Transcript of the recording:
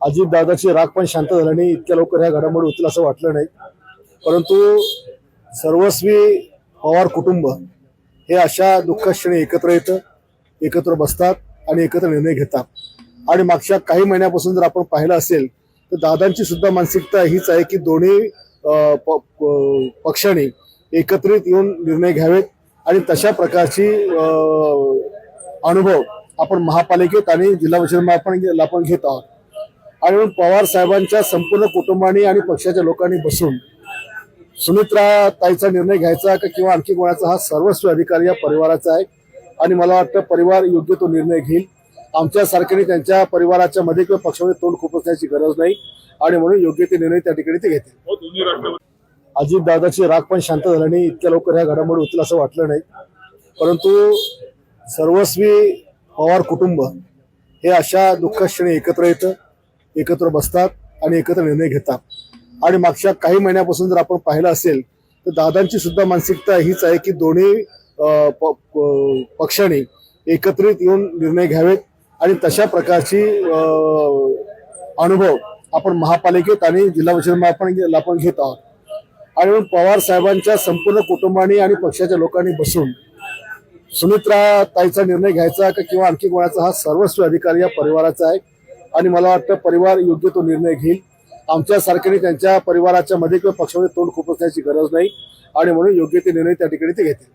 अजितदादाची राग पण शांत झाली नाही, इतक्या लवकर ह्या घडामोडी होतील असं वाटलं नाही। परंतु सर्वस्वी पवार कुटुंब हे अशा दुःखक्षणी एकत्र येतं, एकत्र बसतात आणि एकत्र निर्णय घेतात। आणि मागच्या काही महिन्यापासून जर आपण पाहिलं असेल तर दादांची सुद्धा मानसिकता हीच आहे की दोन्ही पक्षांनी एकत्रित येऊन निर्णय घ्यावेत आणि तशा प्रकारची अनुभव आपण महापालिकेत आणि जिल्हा परिषद आपण घेत आहोत। आणि म्हणून पवार साहेबांच्या संपूर्ण कुटुंबाने आणि पक्षाच्या लोकांनी बसून सुमित्रा ताईचा निर्णय घ्यायचा किंवा आणखी कोणाचा हा सर्वस्वी अधिकार या परिवाराचा आहे। आणि मला वाटतं परिवार योग्य तो निर्णय घेईल। आमच्या सारख्याने त्यांच्या परिवाराच्या मध्ये किंवा पक्षामध्ये तोंड खुपसण्याची गरज नाही आणि म्हणून योग्य ते निर्णय त्या ठिकाणी ते घेतील। अजितदादाची राग पण शांत झाली नाही, इतक्या लवकर ह्या घडामोडी होतील असं वाटलं नाही। परंतु सर्वस्वी पवार कुटुंब हे अशा दुःखक्षणी एकत्र येतं, एकत्र बसतात आणि एकत्र निर्णय घेतात। आणि मागच्या काही महिन्यापासून जर आपण पाहिलं असेल तर दादांची सुद्धा मानसिकता हीच आहे की दोन्ही पक्षांनी एकत्रित येऊन निर्णय घ्यावेत आणि तशा प्रकारची अनुभव आपण महापालिकेत आणि जिल्हा परिषद आपण घेत आहोत। आणि म्हणून पवार साहेबांच्या संपूर्ण कुटुंबाने आणि पक्षाच्या लोकांनी बसून सुमित्रा ताईचा निर्णय घ्यायचा किंवा आणखी कोणाचा हा सर्वस्वी अधिकार या परिवाराचा आहे। आणि मला वाटतं परिवार योग्य तो निर्णय घेईल। आमच्या सारख्याने त्यांच्या परिवाराच्या मध्ये किंवा पक्षामध्ये तोंड खुपसण्याची गरज नाही आणि म्हणून योग्य ते निर्णय त्या ठिकाणी ते घेतील।